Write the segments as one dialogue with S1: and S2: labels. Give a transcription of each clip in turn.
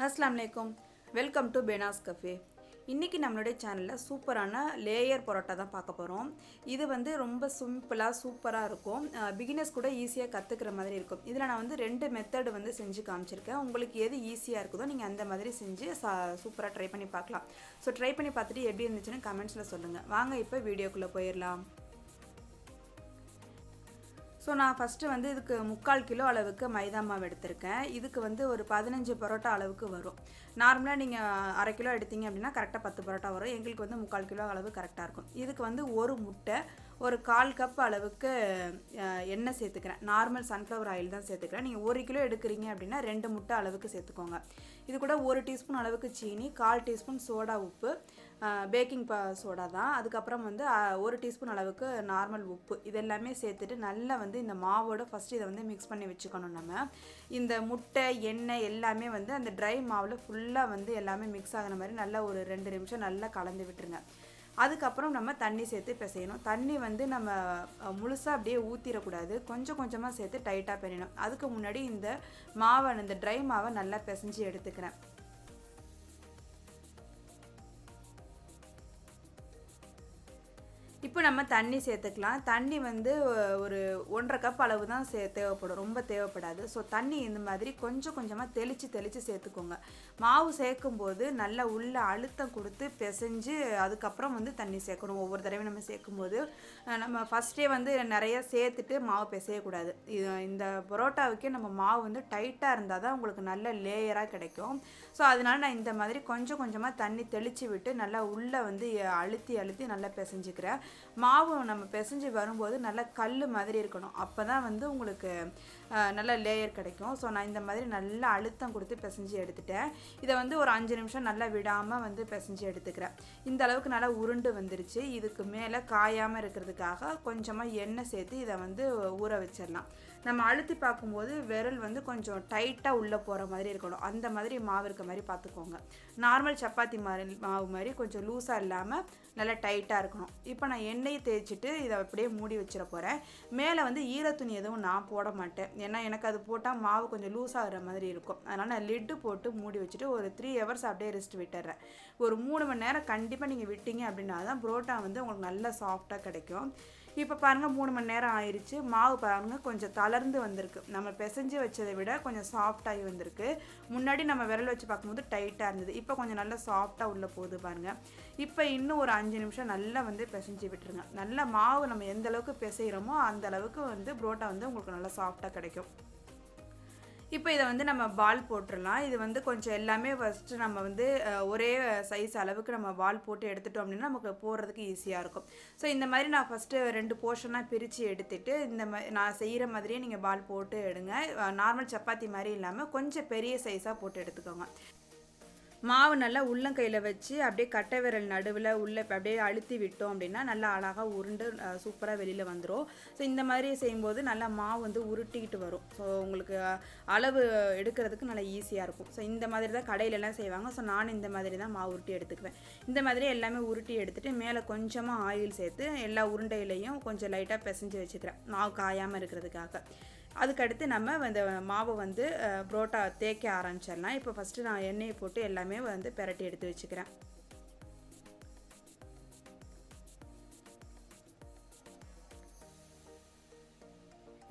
S1: அஸ்ஸலாமு அலைக்கும். Welcome to பெனாஸ் cafe. இன்றைக்கி நம்மளுடைய சேனலில் சூப்பரான லேயர் பரோட்டா தான் பார்க்க போகிறோம். இது வந்து ரொம்ப சிம்பிளாக சூப்பராக இருக்கும். பிகினர்ஸ் கூட ஈஸியாக கற்றுக்கிற மாதிரி இருக்கும். இதில் நான் வந்து 2 மெத்தடு வந்து செஞ்சு காமிச்சிருக்கேன். உங்களுக்கு எது ஈஸியாக இருக்குதோ நீங்கள் அந்த மாதிரி செஞ்சு சூப்பராக ட்ரை பண்ணி பார்க்கலாம். ஸோ ட்ரை பண்ணி பார்த்துட்டு எப்படி இருந்துச்சுன்னு கமெண்ட்ஸில் சொல்லுங்கள். வாங்க இப்போ வீடியோக்குள்ளே போயிடலாம். ஸோ நான் ஃபஸ்ட்டு வந்து இதுக்கு 3/4 கிலோ அளவுக்கு மைதா மாவு எடுத்திருக்கேன். இதுக்கு வந்து ஒரு 15 பரோட்டா அளவுக்கு வரும். நார்மலாக நீங்கள் 1/2 கிலோ எடுத்தீங்க அப்படின்னா கரெக்டாக 10 பரோட்டா வரும். எங்களுக்கு வந்து 3/4 கிலோ அளவு கரெக்டாக இருக்கும். இதுக்கு வந்து ஒரு முட்டை, ஒரு 1/4 கப் அளவுக்கு எண்ணெய் சேர்த்துக்கிறேன். நார்மல் சன்ஃப்ளவர் ஆயில் தான் சேர்த்துக்கிறேன். நீங்கள் 1 கிலோ எடுக்கிறீங்க அப்படின்னா 2 முட்டை அளவுக்கு சேர்த்துக்கோங்க. இது கூட 1 டீஸ்பூன் அளவுக்கு சீனி, 1/4 டீஸ்பூன் சோடா உப்பு, பேக்கிங் சோடா தான். அதுக்கப்புறம் வந்து 1 டீஸ்பூன் அளவுக்கு நார்மல் உப்பு, இதெல்லாமே சேர்த்துட்டு நல்லா வந்து இந்த மாவோட ஃபஸ்ட்டு இதை வந்து மிக்ஸ் பண்ணி வச்சுக்கணும். நம்ம இந்த முட்டை எண்ணெய் எல்லாமே வந்து அந்த ட்ரை மாவில் ஃபுல்லாக வந்து எல்லாமே மிக்ஸ் ஆகிற மாதிரி நல்லா ஒரு 2 நிமிஷம் நல்லா கலந்து விட்டுருங்க. அதுக்கப்புறம் நம்ம தண்ணி சேர்த்து பிசையணும். தண்ணி வந்து நம்ம முழுசாக அப்படியே ஊற்றிடக்கூடாது, கொஞ்சம் கொஞ்சமாக சேர்த்து டைட்டாக பிணையணும். அதுக்கு முன்னாடி இந்த மாவை, இந்த ட்ரை மாவை நல்லா பிசைஞ்சு எடுத்துக்கிறேன். இப்போ நம்ம தண்ணி சேர்த்துக்கலாம். தண்ணி வந்து ஒரு 1/2 கப் அளவு தான் தேவைப்படும், ரொம்ப தேவைப்படாது. ஸோ தண்ணி இந்த மாதிரி கொஞ்சம் கொஞ்சமாக தெளித்து சேர்த்துக்கோங்க. மாவு சேர்க்கும்போது நல்லா உள்ள அழுத்தம் கொடுத்து பிசைஞ்சு அதுக்கப்புறம் வந்து தண்ணி சேர்க்கணும். ஒவ்வொரு தடவையும் நம்ம சேர்க்கும்போது நம்ம ஃபஸ்ட்டே வந்து நிறைய சேர்த்துட்டு மாவு பிசையக்கூடாது. இந்த பரோட்டாவுக்கே நம்ம மாவு வந்து டைட்டாக இருந்தால் தான் உங்களுக்கு நல்ல லேயராக கிடைக்கும். ஸோ அதனால நான் இந்த மாதிரி கொஞ்சம் கொஞ்சமாக தண்ணி தெளித்து விட்டு நல்லா உள்ளே வந்து அழுத்தி நல்லா பிசைஞ்சிக்கிறேன். மாவு நம்ம பிசைஞ்சு வரும்போது நல்லா கல் மாதிரி இருக்கணும். அப்போ தான் வந்து உங்களுக்கு நல்ல லேயர் கிடைக்கும். ஸோ நான் இந்த மாதிரி நல்லா அழுத்தம் கொடுத்து பிசைஞ்சு எடுத்துட்டேன். இதை வந்து ஒரு 5 நிமிஷம் நல்லா விடாமல் வந்து பிசைஞ்சு எடுத்துக்கிறேன். இந்த அளவுக்கு நல்லா உருண்டு வந்துருச்சு. இதுக்கு மேலே காயாமல் இருக்கிறதுக்காக கொஞ்சமாக எண்ணெய் சேர்த்து இதை வந்து ஊற வச்சிடலாம். நம்ம அழுத்தி பார்க்கும்போது விரல் வந்து கொஞ்சம் டைட்டாக உள்ளே போகிற மாதிரி இருக்கணும். அந்த மாதிரி மாவு இருக்க மாதிரி பார்த்துக்கோங்க. நார்மல் சப்பாத்தி மாவு மாதிரி கொஞ்சம் லூஸாக இல்லாமல் நல்லா டைட்டாக இருக்கணும். இப்போ நான் எண்ணெயை தேய்ச்சிட்டு இதை அப்படியே மூடி வச்சிட போகிறேன். மேலே வந்து ஈரத்துணி எதுவும் நான் போட மாட்டேன். ஏன்னா எனக்கு அது போட்டால் மாவு கொஞ்சம் லூஸ் ஆகிற மாதிரி இருக்கும். அதனால் நான் லிட்டு போட்டு மூடி வச்சுட்டு ஒரு 3 ஹவர்ஸ் அப்படியே ரெஸ்ட் விட்டுறேன். ஒரு 3 மணி நேரம் கண்டிப்பாக நீங்கள் விட்டீங்க அப்படின்னா தான் புரோட்டா வந்து உங்களுக்கு நல்லா சாஃப்டாக கிடைக்கும். இப்போ பாருங்கள் 3 மணி நேரம் ஆயிடுச்சு. மாவு பாருங்கள் கொஞ்சம் தளர்ந்து வந்திருக்கு. நம்ம பிசைஞ்சு வச்சதை விட கொஞ்சம் சாஃப்டாகி வந்திருக்கு. முன்னாடி நம்ம விரல் வச்சு பார்க்கும்போது டைட்டாக இருந்தது. இப்போ கொஞ்சம் நல்லா சாஃப்டாக உள்ளே போகுது பாருங்கள். இப்போ இன்னும் ஒரு 5 நிமிஷம் நல்லா வந்து பிசைஞ்சு விட்டுருங்க. நல்லா மாவு நம்ம எந்த அளவுக்கு பிசைகிறோமோ அந்த அளவுக்கு வந்து புரோட்டா வந்து உங்களுக்கு நல்லா சாஃப்டாக கிடைக்கும். இப்போ இதை வந்து நம்ம பால் போட்டுடலாம். இது வந்து கொஞ்சம் எல்லாமே ஃபஸ்ட்டு நம்ம வந்து ஒரே சைஸ் அளவுக்கு நம்ம பால் போட்டு எடுத்துட்டோம் அப்படின்னா நமக்கு போடுறதுக்கு ஈஸியாக இருக்கும். ஸோ இந்த மாதிரி நான் ஃபஸ்ட்டு 2 போர்ஷனாக பிரித்து எடுத்துகிட்டு இந்த நான் செய்கிற மாதிரியே நீங்கள் பால் போட்டு எடுங்க. நார்மல் சப்பாத்தி மாதிரி இல்லாமல் கொஞ்சம் பெரிய சைஸாக போட்டு எடுத்துக்கோங்க. மாவு நல்லா உள்ளங்கையில் வச்சு அப்படியே கட்டை விரல் நடுவில் உள்ளே அப்படியே அழுத்தி விட்டோம் அப்படின்னா நல்லா அழகாக உருண்டு சூப்பராக வெளியில் வந்துடும். ஸோ இந்த மாதிரி செய்யும்போது நல்லா மாவு வந்து உருட்டிக்கிட்டு வரும். ஸோ உங்களுக்கு அளவு எடுக்கிறதுக்கு நல்லா ஈஸியாக இருக்கும். ஸோ இந்த மாதிரி தான் கடையிலலாம் செய்வாங்க. ஸோ நானும் இந்த மாதிரி தான் மாவு உருட்டி எடுத்துக்குவேன். இந்த மாதிரி எல்லாமே உருட்டி எடுத்துகிட்டு மேலே கொஞ்சமாக ஆயில் சேர்த்து எல்லா உருண்டையிலையும் கொஞ்சம் லைட்டாக பிசைஞ்சு வச்சுக்கிறேன், மாவு காயாமல் இருக்கிறதுக்காக. அதுக்கடுத்து நம்ம இந்த மாவை வந்து புரோட்டா தேய்க்க ஆரம்பிச்சிடலாம். இப்போ ஃபஸ்ட்டு நான் எண்ணெயை போட்டு எல்லாமே வந்து பிரட்டி எடுத்து வச்சுக்கிறேன்.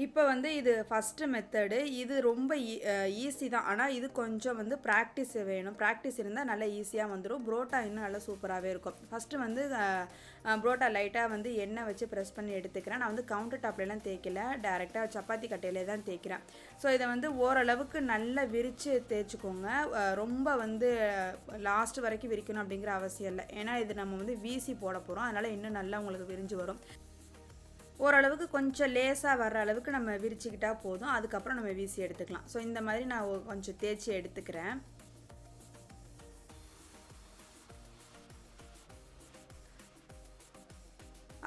S1: இப்போ வந்து இது ஃபஸ்ட்டு மெத்தடு. இது ரொம்ப ஈஸி தான். ஆனால் இது கொஞ்சம் வந்து ப்ராக்டிஸ் வேணும். ப்ராக்டிஸ் இருந்தால் நல்லா ஈஸியாக வந்துடும். புரோட்டா இன்னும் நல்லா சூப்பராகவே இருக்கும். ஃபஸ்ட்டு வந்து புரோட்டா லைட்டாக வந்து எண்ணெய் வச்சு ப்ரெஸ் பண்ணி எடுத்துக்கிறேன். நான் வந்து கவுண்டர் டாப்லலாம் தேய்க்கல, டேரெக்டாக சப்பாத்தி கட்டையிலே தான் தேய்க்கிறேன். ஸோ இதை வந்து ஓரளவுக்கு நல்லா விரித்து தேய்ச்சிக்கோங்க. ரொம்ப வந்து லாஸ்ட் வரைக்கும் விரிக்கணும் அப்படிங்கிற அவசியம் இல்லை. ஏன்னா இது நம்ம வந்து வீசி போட போகிறோம். அதனால் இன்னும் நல்லா உங்களுக்கு விரிஞ்சு வரும். ஓரளவுக்கு கொஞ்சம் லேசாக வர்ற அளவுக்கு நம்ம விரிச்சிக்கிட்டால் போதும். அதுக்கப்புறம் நம்ம வீசி எடுத்துக்கலாம். ஸோ இந்த மாதிரி நான் கொஞ்சம் தேய்ச்சி எடுத்துக்கிறேன்.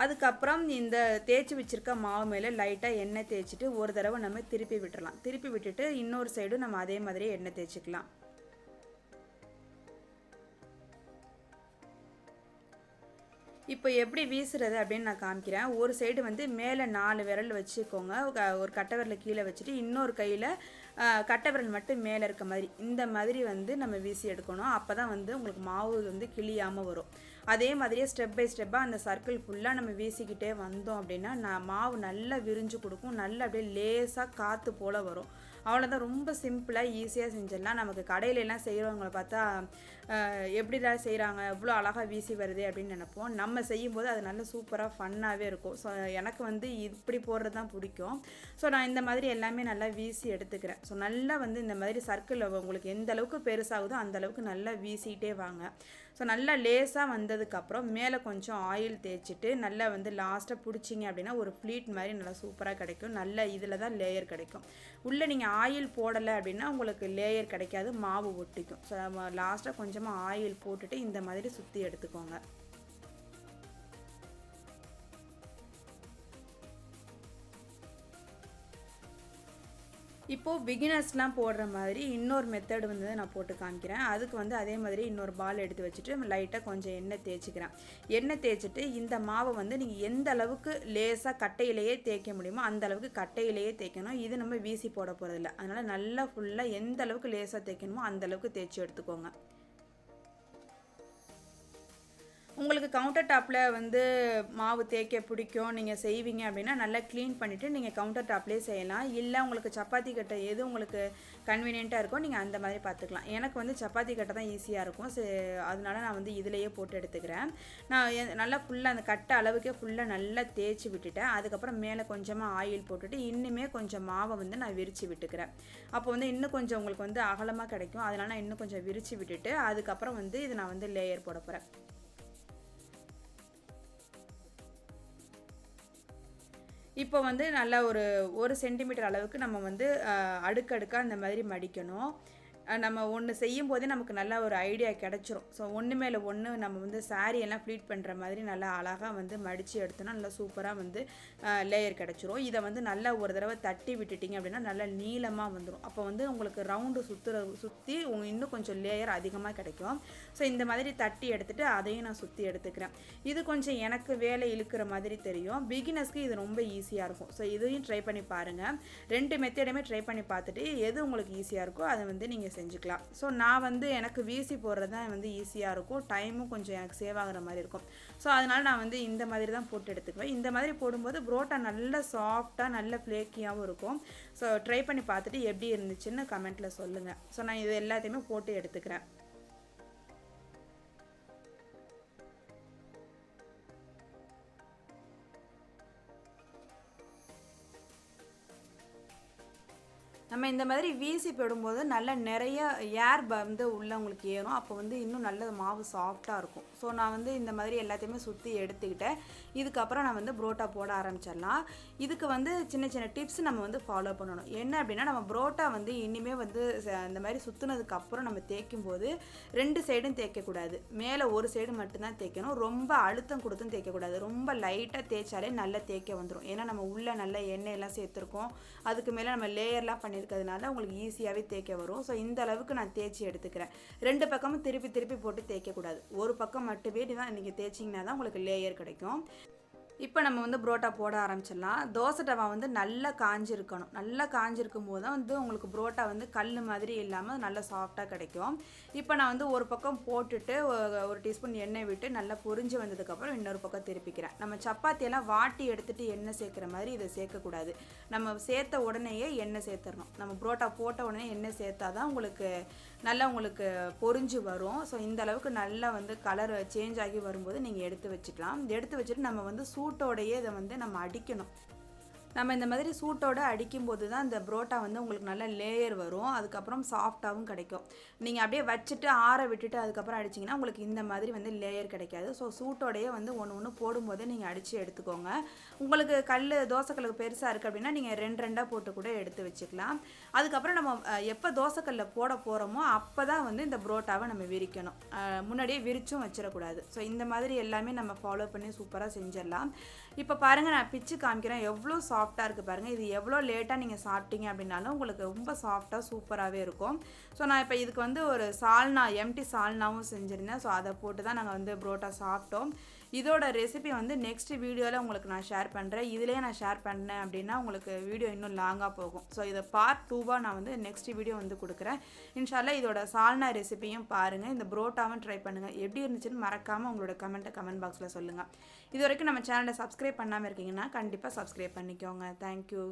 S1: அதுக்கப்புறம் இந்த தேய்ச்சி வச்சுருக்க மாவு மேலே லைட்டாக எண்ணெய் தேய்ச்சிட்டு ஒரு தடவை நம்ம திருப்பி விட்டுறலாம். திருப்பி விட்டுட்டு இன்னொரு சைடும் நம்ம அதே மாதிரி எண்ணெய் தேய்ச்சிக்கலாம். இப்போ எப்படி வீசுறது அப்படின்னு நான் காமிக்கிறேன். ஒரு சைடு வந்து மேலே 4 விரல் வச்சுக்கோங்க. ஒரு கட்டை விரல கீழே வச்சுட்டு, இன்னொரு கையில கட்டை விரல் மட்டும் மேலே இருக்க மாதிரி, இந்த மாதிரி வந்து நம்ம வீசி எடுக்கணும். அப்போ தான் வந்து உங்களுக்கு மாவு வந்து கிழியாமல் வரும். அதே மாதிரியே ஸ்டெப் பை ஸ்டெப்பாக அந்த சர்க்கிள் ஃபுல்லாக நம்ம வீசிக்கிட்டே வந்தோம் அப்படின்னா, மாவு நல்லா விரிஞ்சு கொடுக்கும். நல்லா அப்படியே லேசாக காற்று போல் வரும். அவ்வளோதான். ரொம்ப சிம்பிளாக ஈஸியாக செஞ்சிடலாம். நமக்கு கடையிலலாம் செய்கிறவங்கள பார்த்தா எப்படிலாம் செய்கிறாங்க, இவ்வளோ அழகாக வீசி வருதே அப்படின்னு நினைப்போம். நம்ம செய்யும்போது அது நல்ல சூப்பராக ஃபன்னாகவே இருக்கும். ஸோ எனக்கு வந்து இப்படி போடுறது தான் பிடிக்கும். ஸோ நான் இந்த மாதிரி எல்லாமே நல்லா வீசி எடுத்துக்கிறேன். ஸோ நல்லா வந்து இந்த மாதிரி சர்க்கிள் உங்களுக்கு எந்த அளவுக்கு பெருசாகுதோ அந்த அளவுக்கு நல்லா வீசிகிட்டே வாங்க. ஸோ நல்லா லேசாக வந்ததுக்கப்புறம் மேலே கொஞ்சம் ஆயில் தேய்ச்சிட்டு நல்லா வந்து லாஸ்ட்டாக பிடிச்சிங்க அப்படின்னா ஒரு ஃப்ளீட் மாதிரி நல்லா சூப்பராக கிடைக்கும். நல்ல இதில் தான் லேயர் கிடைக்கும். உள்ளே நீங்கள் ஆயில் போடலை அப்படின்னா உங்களுக்கு லேயர் கிடைக்காது, மாவு ஒட்டிக்கும். ஸோ நம்ம லாஸ்ட்டாக கொஞ்சமாக ஆயில் போட்டுட்டு இந்த மாதிரி சுற்றி எடுத்துக்கோங்க. இப்போது பிகினர்ஸ்லாம் போடுற மாதிரி இன்னொரு மெத்தட் வந்து நான் போட்டு காமிக்கிறேன். அதுக்கு வந்து அதே மாதிரி இன்னொரு பால் எடுத்து வச்சுட்டு லைட்டாக கொஞ்சம் எண்ணெய் தேய்ச்சிக்கிறேன். எண்ணெய் தேய்ச்சிட்டு இந்த மாவை வந்து நீங்கள் எந்த அளவுக்கு லேசாக கட்டையிலேயே தேய்க்க முடியுமோ அந்த அளவுக்கு கட்டையிலேயே தேய்க்கணும். இது நம்ம வீசி போட போகிறதில்ல. அதனால் நல்லா ஃபுல்லாக எந்த அளவுக்கு லேசாக தேய்க்கணுமோ அந்த அளவுக்கு தேய்ச்சி எடுத்துக்கோங்க. உங்களுக்கு கவுண்டர் டாப்பில் வந்து மாவு தேய்க்க பிடிக்கும், நீங்கள் செய்வீங்க அப்படின்னா நல்லா க்ளீன் பண்ணிவிட்டு நீங்கள் கவுண்டர் டாப்லேயே செய்யலாம். இல்லை உங்களுக்கு சப்பாத்தி கட்டை எது உங்களுக்கு கன்வீனியண்ட்டாக இருக்கோ நீங்கள் அந்த மாதிரி பார்த்துக்கலாம். எனக்கு வந்து சப்பாத்தி கட்டை தான் ஈஸியாக இருக்கும். அதனால நான் வந்து இதிலையே போட்டு எடுத்துக்கிறேன். நான் நல்லா ஃபுல்லாக அந்த கட்டை அளவுக்கே ஃபுல்லாக நல்லா தேய்ச்சி விட்டுட்டேன். அதுக்கப்புறம் மேலே கொஞ்சமாக ஆயில் போட்டுட்டு இன்னுமே கொஞ்சம் மாவை வந்து நான் விரித்து விட்டுக்கிறேன். அப்போ வந்து இன்னும் கொஞ்சம் உங்களுக்கு வந்து அகலமாக கிடைக்கும். அதனால் நான் இன்னும் கொஞ்சம் விரித்து விட்டுட்டு அதுக்கப்புறம் வந்து இது நான் வந்து லேயர் போட போகிறேன். இப்போ வந்து நல்லா ஒரு சென்டிமீட்டர் அளவுக்கு நம்ம வந்து அடுக்கடுக்காக இந்த மாதிரி மடிக்கணும். நம்ம ஒன்று செய்யும்போதே நமக்கு நல்லா ஒரு ஐடியா கிடச்சிரும். ஸோ ஒன்று மேலே ஒன்று நம்ம வந்து சாரீ எல்லாம் ஃப்ளீட் பண்ணுற மாதிரி நல்லா அழகாக வந்து மடித்து எடுத்தோன்னா நல்லா சூப்பராக வந்து லேயர் கிடச்சிரும். இதை வந்து நல்லா ஒரு தடவை தட்டி விட்டுட்டிங்க அப்படின்னா நல்லா நீளமாக வந்துடும். அப்போ வந்து உங்களுக்கு ரவுண்டு சுற்றி இன்னும் கொஞ்சம் லேயர் அதிகமாக கிடைக்கும். ஸோ இந்த மாதிரி தட்டி எடுத்துகிட்டு அதையும் நான் சுற்றி எடுத்துக்கிறேன். இது கொஞ்சம் எனக்கு வேலை இழுக்கிற மாதிரி தெரியும். பிகினர்ஸ்க்கு இது ரொம்ப ஈஸியாக இருக்கும். ஸோ இதையும் ட்ரை பண்ணி பாருங்கள். 2 மெத்தடுமே ட்ரை பண்ணி பார்த்துட்டு எது உங்களுக்கு ஈஸியாக இருக்கோ அதை வந்து நீங்கள் செஞ்சுக்கலாம். ஸோ நான் வந்து எனக்கு வீசி போடுறது தான் வந்து ஈஸியாக இருக்கும். டைமும் கொஞ்சம் எனக்கு சேவ் ஆகிற மாதிரி இருக்கும். ஸோ அதனால் நான் வந்து இந்த மாதிரி தான் போட்டு எடுத்துக்குவேன். இந்த மாதிரி போடும்போது புரோட்டா நல்ல சாஃப்டாக நல்ல ஃப்ளேக்கியாகவும் இருக்கும். ஸோ ட்ரை பண்ணி பார்த்துட்டு எப்படி இருந்துச்சுன்னு கமெண்ட்டில் சொல்லுங்கள். ஸோ நான் இது எல்லாத்தையுமே போட்டு எடுத்துக்கிறேன். நம்ம இந்த மாதிரி வீசி போடும்போது நல்லா நிறைய ஏர் வந்து உள்ளே உங்களுக்கு ஏறும். அப்போ வந்து இன்னும் நல்ல மாவு சாஃப்டாக இருக்கும். ஸோ நான் வந்து இந்த மாதிரி எல்லாத்தையுமே சுற்றி எடுத்துக்கிட்டேன். இதுக்கப்புறம் நான் வந்து புரோட்டா போட ஆரம்பிச்சிடலாம். இதுக்கு வந்து சின்ன சின்ன டிப்ஸ் நம்ம வந்து ஃபாலோ பண்ணணும். என்ன அப்படின்னா நம்ம புரோட்டா வந்து இனிமேல் வந்து இந்த மாதிரி சுற்றுனதுக்கப்புறம் நம்ம தேய்க்கும் போது 2 சைடும் தேய்க்கக்கூடாது. மேலே ஒரு சைடு மட்டும்தான் தேய்க்கணும். ரொம்ப அழுத்தம் கொடுத்தும் தேய்க்கக்கூடாது. ரொம்ப லைட்டாக தேய்ச்சாலே நல்லா தேய்க்க வந்துடும். ஏன்னா நம்ம உள்ளே நல்ல எண்ணெயெல்லாம் சேர்த்துருக்கோம். அதுக்கு மேலே நம்ம லேயர்லாம் பண்ணியிருக்கிறதுனால உங்களுக்கு ஈஸியாகவே தேய்க்க வரும். ஸோ இந்த அளவுக்கு நான் தேய்ச்சி எடுத்துக்கிறேன். 2 பக்கமும் திருப்பி திருப்பி போட்டு தேய்க்கக்கூடாது. ஒரு பக்கம் மட்டுமே தான் நீங்கள் தேய்ச்சிங்கன்னா தான் உங்களுக்கு லேயர் கிடைக்கும். இப்போ நம்ம வந்து புரோட்டா போட ஆரம்பிச்சிடலாம். தோசை டவா வந்து நல்லா காஞ்சிருக்கணும். நல்லா காஞ்சிருக்கும் போது தான் வந்து உங்களுக்கு புரோட்டா வந்து கல் மாதிரி இல்லாமல் நல்லா சாஃப்டாக கிடைக்கும். இப்போ நான் வந்து ஒரு பக்கம் போட்டுட்டு ஒரு டீஸ்பூன் எண்ணெய் விட்டு நல்லா பொரிஞ்சு வந்ததுக்கப்புறம் இன்னொரு பக்கம் திருப்பிக்கிறேன். நம்ம சப்பாத்தியெல்லாம் வாட்டி எடுத்துகிட்டு எண்ணெய் சேர்க்குற மாதிரி இதை சேர்க்கக்கூடாது. நம்ம சேர்த்த உடனேயே எண்ணெய் சேர்த்துடணும். நம்ம புரோட்டா போட்ட உடனே எண்ணெய் சேர்த்தா தான் உங்களுக்கு நல்லா உங்களுக்கு பொரிஞ்சு வரும். ஸோ இந்த அளவுக்கு நல்லா வந்து கலர் சேஞ்ச் ஆகி வரும்போது நீங்கள் எடுத்து வச்சுக்கலாம். எடுத்து வச்சுட்டு நம்ம வந்து சூட்டோடையே இதை வந்து நம்ம அடிக்கணும். நம்ம இந்த மாதிரி சூட்டோடு அடிக்கும்போது தான் இந்த புரோட்டா வந்து உங்களுக்கு நல்ல லேயர் வரும். அதுக்கப்புறம் சாஃப்டாகவும் கிடைக்கும். நீங்கள் அப்படியே வச்சுட்டு ஆற விட்டுட்டு அதுக்கப்புறம் அடிச்சிங்கன்னா உங்களுக்கு இந்த மாதிரி வந்து லேயர் கிடைக்காது. ஸோ சூட்டோடையே வந்து ஒன்று போடும்போதே நீங்கள் அடித்து எடுத்துக்கோங்க. உங்களுக்கு தோசைக்கல்லுக்கு பெருசாக இருக்குது அப்படின்னா நீங்கள் 2 போட்டு கூட எடுத்து வச்சுக்கலாம். அதுக்கப்புறம் நம்ம எப்போ தோசைக்கல்லில் போட போகிறோமோ அப்போ தான் வந்து இந்த புரோட்டாவை நம்ம விரிக்கணும். முன்னாடியே விரிச்சும் வச்சிடக்கூடாது. ஸோ இந்த மாதிரி எல்லாமே நம்ம ஃபாலோ பண்ணி சூப்பராக செஞ்சிடலாம். இப்போ பாருங்கள், நான் பிச்சு காமிக்கிறேன். எவ்வளோ சாஃப்டாக இருக்குது பாருங்கள். இது எவ்வளோ லேட்டாக நீங்கள் சாப்பிட்டீங்க அப்படின்னாலும் உங்களுக்கு ரொம்ப சாஃப்டாக சூப்பராகவே இருக்கும். ஸோ நான் இப்போ இதுக்கு வந்து ஒரு சால்னா எம்டி சால்னாவும் செஞ்சுருந்தேன். ஸோ அதை போட்டு தான் நாங்கள் வந்து புரோட்டா சாப்பிட்டோம். இதோட ரெசிபி வந்து நெக்ஸ்ட் வீடியோவில் உங்களுக்கு நான் ஷேர் பண்ணுறேன். இதிலே நான் ஷேர் பண்ணேன் அப்படின்னா உங்களுக்கு வீடியோ இன்னும் லாங்காக போகும். ஸோ இதை பார்ட் 2வாக நான் வந்து நெக்ஸ்ட் வீடியோ வந்து கொடுக்குறேன். இன்ஷால்லா இதோட சால்னா ரெசிபியும் பாருங்கள், இந்த புரோட்டாவும் ட்ரை பண்ணுங்கள். எப்படி இருந்துச்சுன்னு மறக்காமல் உங்களோட கமெண்ட் பாக்ஸில் சொல்லுங்கள். இது வரைக்கும் நம்ம சேனலை சப்ஸ்கிரைப் பண்ணாமல் இருக்கீங்கன்னா கண்டிப்பாக சப்ஸ்கிரைப் பண்ணிக்கோங்க. தேங்க்யூ.